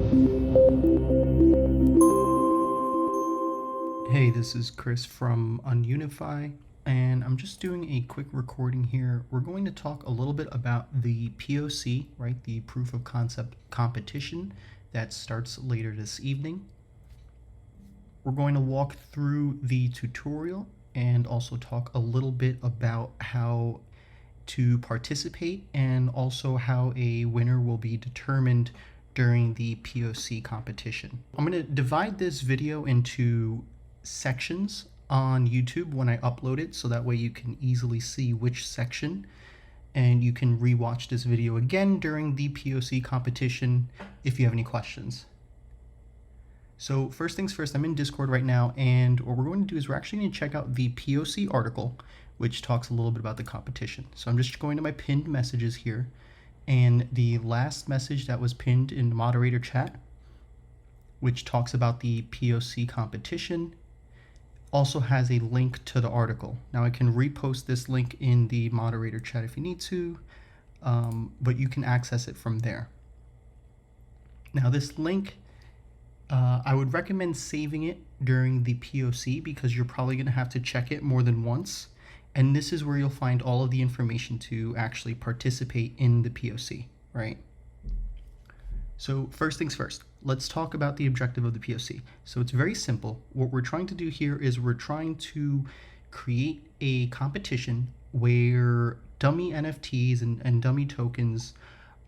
Hey, this is Chris from UnUniFi, and I'm just doing a quick recording here. We're going to talk a little bit about the POC, right? The Proof of Concept competition that starts later this evening. We're going to walk through the tutorial and also talk a little bit about how to participate and also how a winner will be determined during the POC competition. I'm going to divide this video into sections on YouTube when I upload it, so that way you can easily see which section, and you can rewatch this video again during the POC competition if you have any questions. So first things first, I'm in Discord right now, and what we're going to do is we're actually going to check out the POC article, which talks a little bit about the competition. So I'm just going to my pinned messages here, and the last message that was pinned in the Moderator Chat, which talks about the POC competition, also has a link to the article. Now I can repost this link in the Moderator Chat if you need to, but you can access it from there. Now this link, I would recommend saving it during the POC because you're probably going to have to check it more than once. And this is where you'll find all of the information to actually participate in the POC, right? So first things first, let's talk about the objective of the POC. So it's very simple. What we're trying to do here is we're trying to create a competition where dummy NFTs and dummy tokens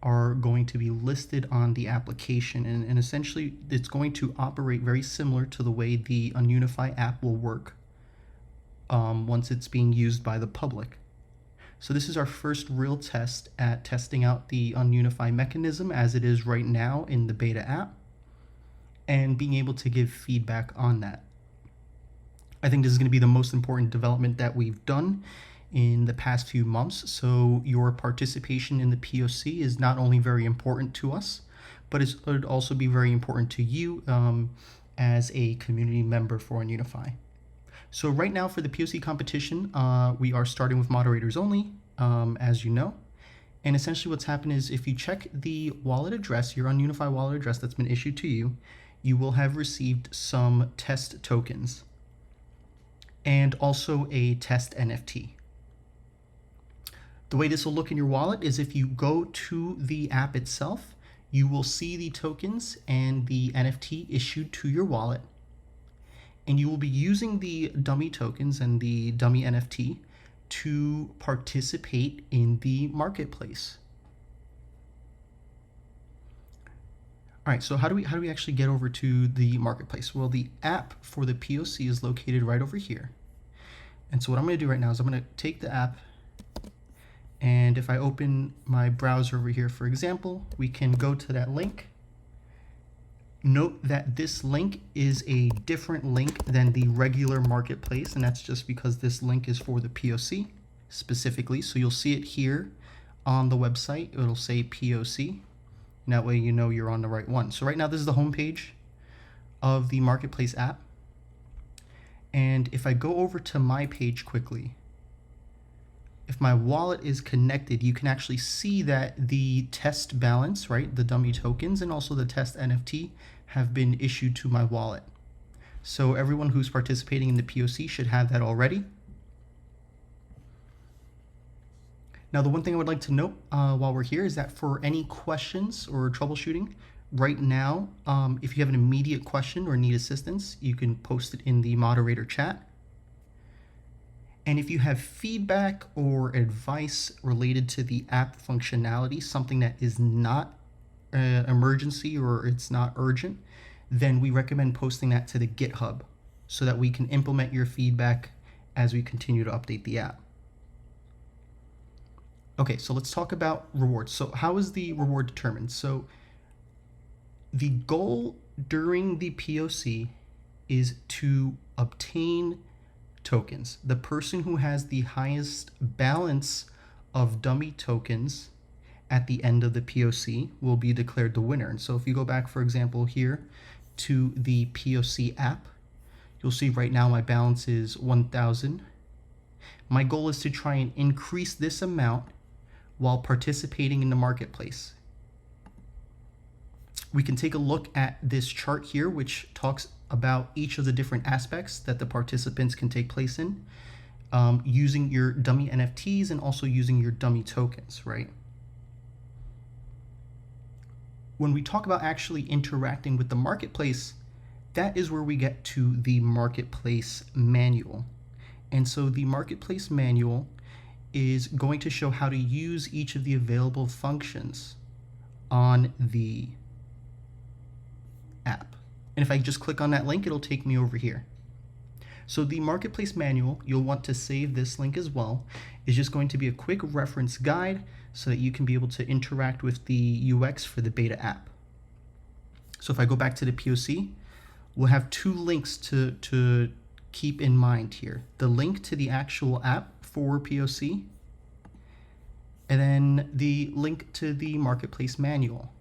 are going to be listed on the application, and essentially it's going to operate very similar to the way the UnUniFi app will work once it's being used by the public. So this is our first real test at testing out the UnUniFi mechanism as it is right now in the beta app, and being able to give feedback on that. I think this is going to be the most important development that we've done in the past few months. So your participation in the POC is not only very important to us, but it would also be very important to you as a community member for UnUniFi. So right now for the POC competition, we are starting with moderators only, as you know. And essentially what's happened is if you check the wallet address, your UnUniFi wallet address that's been issued to you, you will have received some test tokens and also a test NFT. The way this will look in your wallet is if you go to the app itself, you will see the tokens and the NFT issued to your wallet. And you will be using the dummy tokens and the dummy NFT to participate in the marketplace. All right, so how do we actually get over to the marketplace? Well, the app for the POC is located right over here. And so what I'm going to do right now is I'm going to take the app, and if I open my browser over here, for example, we can go to that link. Note that this link is a different link than the regular marketplace, and that's just because this link is for the POC specifically. So you'll see it here on the website. It'll say POC, and that way you know you're on the right one. So right now this is the home page of the marketplace app. And if I go over to my page quickly, if my wallet is connected, you can actually see that the test balance, right, the dummy tokens and also the test NFT have been issued to my wallet. So everyone who's participating in the POC should have that already. Now, the one thing I would like to note while we're here is that for any questions or troubleshooting, right now, if you have an immediate question or need assistance, you can post it in the moderator chat. And if you have feedback or advice related to the app functionality, something that is not an emergency or it's not urgent, then we recommend posting that to the GitHub so that we can implement your feedback as we continue to update the app. Okay, so let's talk about rewards. So how is the reward determined? So the goal during the POC is to obtain tokens. The person who has the highest balance of dummy tokens at the end of the POC will be declared the winner. And so if you go back, for example, here to the POC app, you'll see right now my balance is 1,000. My goal is to try and increase this amount while participating in the marketplace. We can take a look at this chart here, which talks about each of the different aspects that the participants can take place in, using your dummy NFTs and also using your dummy tokens, right? When we talk about actually interacting with the marketplace, that is where we get to the marketplace manual. And so the marketplace manual is going to show how to use each of the available functions on the app. And if I just click on that link, it'll take me over here. So the marketplace manual, you'll want to save this link as well, is just going to be a quick reference guide so that you can be able to interact with the UX for the beta app. So if I go back to the POC, we'll have two links to keep in mind here. The link to the actual app for POC, and then the link to the marketplace manual,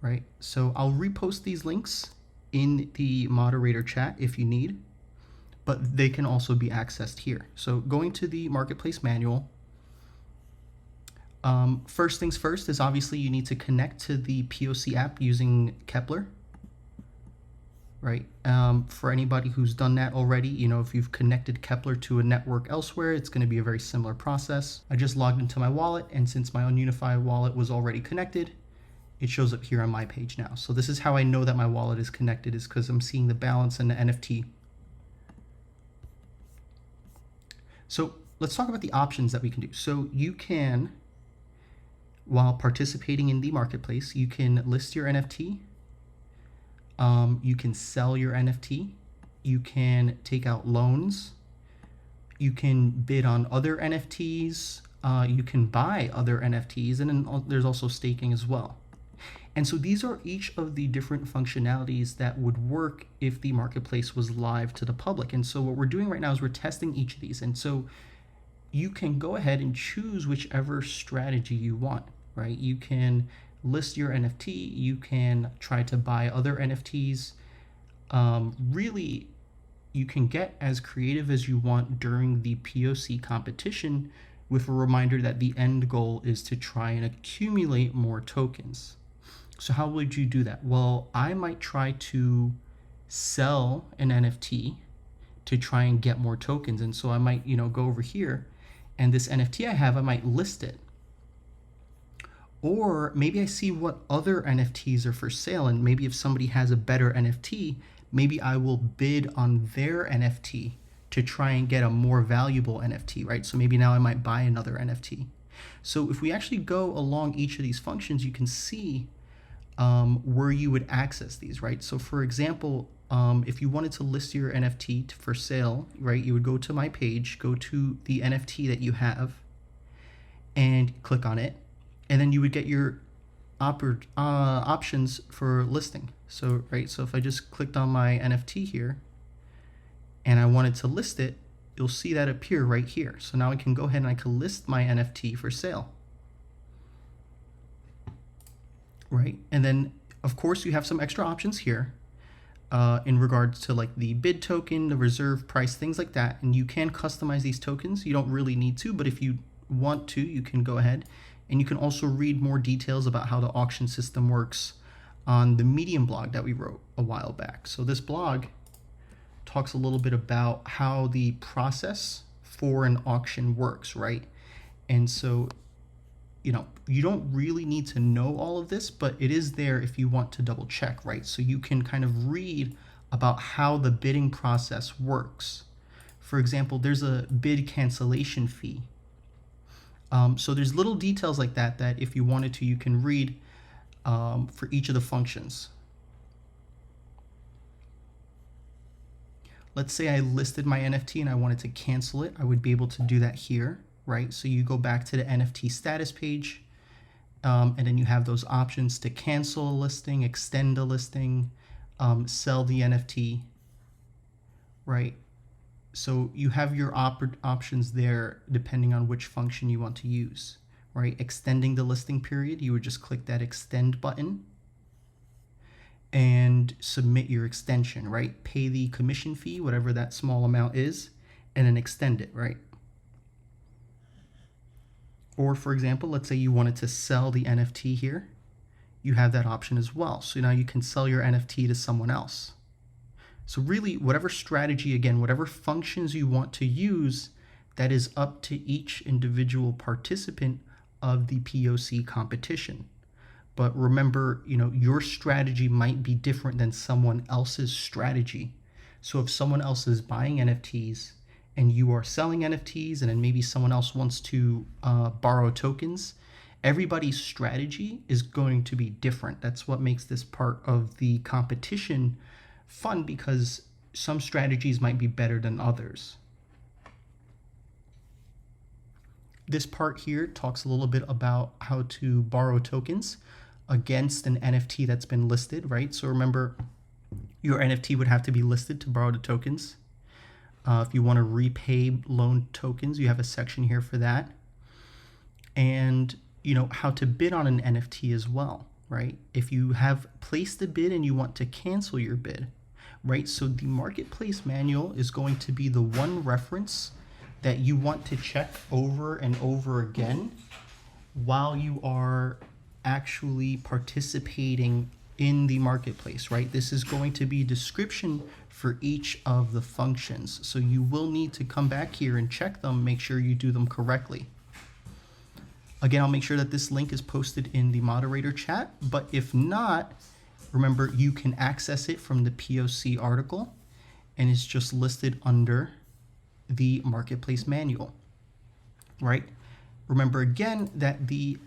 right? So I'll repost these links in the moderator chat if you need, but they can also be accessed here. So going to the marketplace manual, first things first is obviously you need to connect to the POC app using Kepler, right? For anybody who's done that already, you know, if you've connected Kepler to a network elsewhere, it's going to be a very similar process. I just logged into my wallet, and since my UnUniFi wallet was already connected, it shows up here on my page now. So this is how I know that my wallet is connected, is because I'm seeing the balance and the NFT. So let's talk about the options that we can do. So you can, while participating in the marketplace, you can list your NFT. You can sell your NFT. You can take out loans. You can bid on other NFTs. You can buy other NFTs, and then there's also staking as well. And so these are each of the different functionalities that would work if the marketplace was live to the public. And so what we're doing right now is we're testing each of these. And so you can go ahead and choose whichever strategy you want, right? You can list your NFT, you can try to buy other NFTs. Really, you can get as creative as you want during the POC competition, with a reminder that the end goal is to try and accumulate more tokens. So how would you do that? Well, I might try to sell an NFT to try and get more tokens. And so I might, you know, go over here, and this NFT I have, I might list it. Or maybe I see what other NFTs are for sale, and maybe if somebody has a better NFT, maybe I will bid on their NFT to try and get a more valuable NFT, right? So maybe now I might buy another NFT. So if we actually go along each of these functions, you can see where you would access these, right? So for example, if you wanted to list your NFT for sale, right, you would go to my page, go to the NFT that you have, and click on it. And then you would get your options for listing. So, right, so if I just clicked on my NFT here and I wanted to list it, you'll see that appear right here. So now I can go ahead and I can list my NFT for sale. Right, and then of course you have some extra options here in regards to like the bid token, the reserve price, things like that. And you can customize these tokens. You don't really need to, but if you want to, you can go ahead. And you can also read more details about how the auction system works on the Medium blog that we wrote a while back. So this blog talks a little bit about how the process for an auction works, right? And so, you know, you don't really need to know all of this, but it is there if you want to double check, right? So you can kind of read about how the bidding process works. For example, there's a bid cancellation fee. So there's little details like that that if you wanted to, you can read for each of the functions. Let's say I listed my NFT and I wanted to cancel it. I would be able to do that here, right? So you go back to the NFT status page, and then you have those options to cancel a listing, extend a listing, sell the NFT, right? So you have your options there depending on which function you want to use, right? Extending the listing period, you would just click that extend button and submit your extension, right? Pay the commission fee, whatever that small amount is, and then extend it, right? Or for example, let's say you wanted to sell the NFT here. you have that option as well. So now you can sell your NFT to someone else. So really, whatever strategy, again, whatever functions you want to use, that is up to each individual participant of the POC competition. But remember, your strategy might be different than someone else's strategy. So if someone else is buying NFTs and you are selling NFTs, and then maybe someone else wants to borrow tokens, everybody's strategy is going to be different. That's what makes this part of the competition fun, because some strategies might be better than others. This part here talks a little bit about how to borrow tokens against an NFT that's been listed, right? So remember, your NFT would have to be listed to borrow the tokens. If you want to repay loan tokens, you have a section here for that. And how to bid on an NFT as well, right? If you have placed a bid and you want to cancel your bid, right? So the Marketplace Manual is going to be the one reference that you want to check over and over again while you are actually participating in the marketplace, right? This is going to be a description for each of the functions. So you will need to come back here and check them, make sure you do them correctly. Again, I'll make sure that this link is posted in the moderator chat, but if not, remember, you can access it from the POC article, and it's just listed under the Marketplace Manual, right? Remember again that the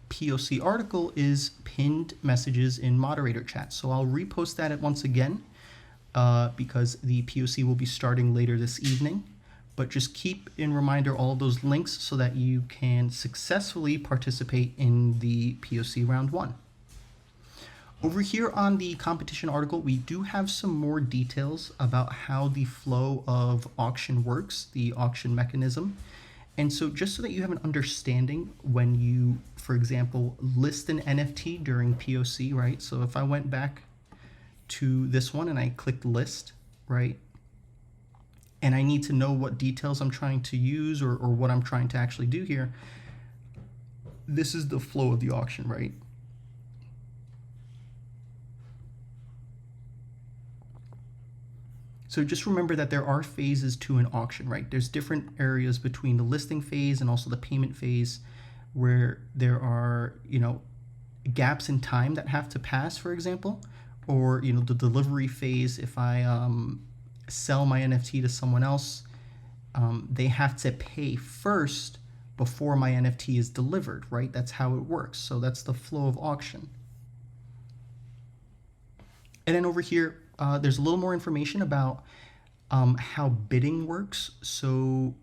POC article is pinned messages in moderator chat. So I'll repost that once again because the POC will be starting later this evening. But just keep in reminder all of those links so that you can successfully participate in the POC Round 1. Over here on the competition article, we do have some more details about how the flow of auction works, the auction mechanism. And so just so that you have an understanding when you, for example, list an NFT during POC, right? So if I went back to this one and I clicked list, right? And I need to know what details I'm trying to use or what I'm trying to actually do here. This is the flow of the auction, right? So just remember that there are phases to an auction, right? There's different areas between the listing phase and also the payment phase where there are, gaps in time that have to pass, for example, or, the delivery phase. If I sell my NFT to someone else, they have to pay first before my NFT is delivered, right? That's how it works. So that's the flow of auction. And then over here, there's a little more information about how bidding works. So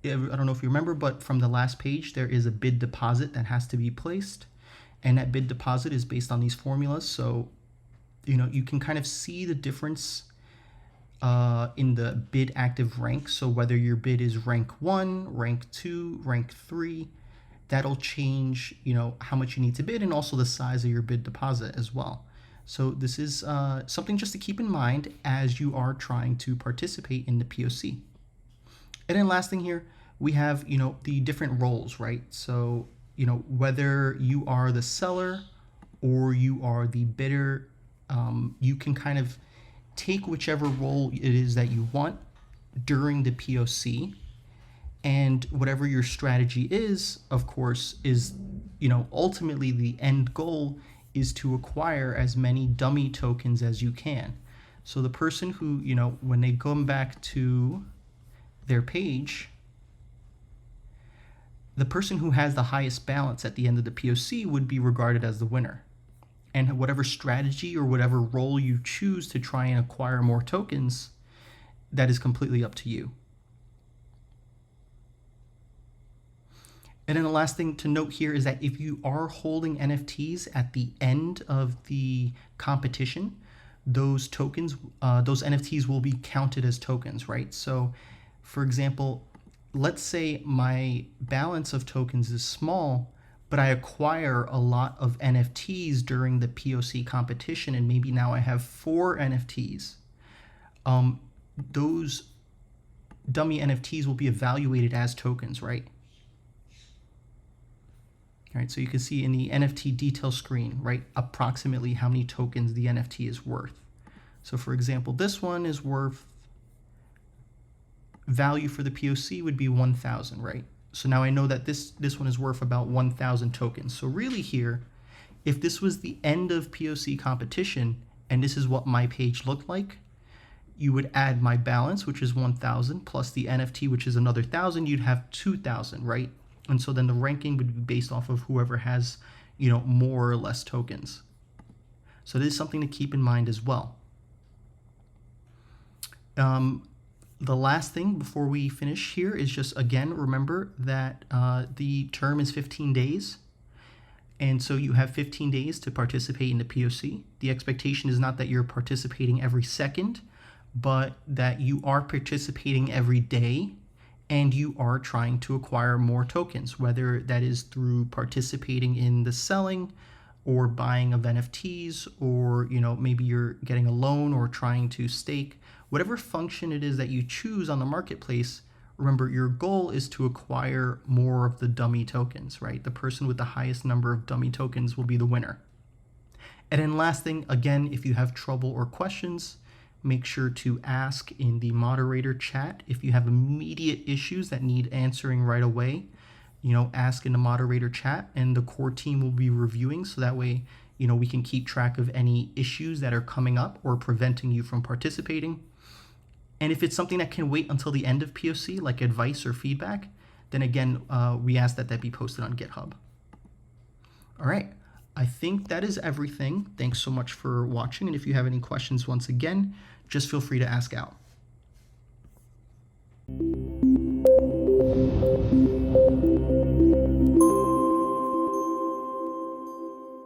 I don't know if you remember, but from the last page, there is a bid deposit that has to be placed. And that bid deposit is based on these formulas. So, you can kind of see the difference in the bid active rank. So whether your bid is rank 1, rank 2, rank 3, that'll change, how much you need to bid and also the size of your bid deposit as well. So this is something just to keep in mind as you are trying to participate in the POC. And then last thing here, we have, the different roles, right? So, whether you are the seller or you are the bidder, you can kind of take whichever role it is that you want during the POC. And whatever your strategy is, of course, is, ultimately the end goal is to acquire as many dummy tokens as you can. So the person who, when they come back to their page, the person who has the highest balance at the end of the POC would be regarded as the winner. And whatever strategy or whatever role you choose to try and acquire more tokens, that is completely up to you. And then the last thing to note here is that if you are holding NFTs at the end of the competition, those tokens, those NFTs will be counted as tokens, right? So for example, let's say my balance of tokens is small, but I acquire a lot of NFTs during the POC competition, and maybe now I have 4 NFTs. Those dummy NFTs will be evaluated as tokens, right? All right, so you can see in the NFT detail screen, right, approximately how many tokens the NFT is worth. So for example, this one is worth, value for the POC would be 1,000, right? So now I know that this one is worth about 1,000 tokens. So really here, if this was the end of POC competition and this is what my page looked like, you would add my balance, which is 1,000, plus the NFT, which is another 1,000, you'd have 2,000, right? And so then the ranking would be based off of whoever has, more or less tokens. So this is something to keep in mind as well. The last thing before we finish here is just, again, remember that the term is 15 days. And so you have 15 days to participate in the POC. The expectation is not that you're participating every second, but that you are participating every day and you are trying to acquire more tokens, whether that is through participating in the selling or buying of NFTs, or maybe you're getting a loan or trying to stake. Whatever function it is that you choose on the marketplace, remember your goal is to acquire more of the dummy tokens, right? The person with the highest number of dummy tokens will be the winner. And then last thing, again, if you have trouble or questions, make sure to ask in the moderator chat. If you have immediate issues that need answering right away, ask in the moderator chat and the core team will be reviewing, so that way, we can keep track of any issues that are coming up or preventing you from participating. And if it's something that can wait until the end of POC, like advice or feedback, then again, we ask that be posted on GitHub. All right, I think that is everything. Thanks so much for watching. And if you have any questions, once again, just feel free to ask out.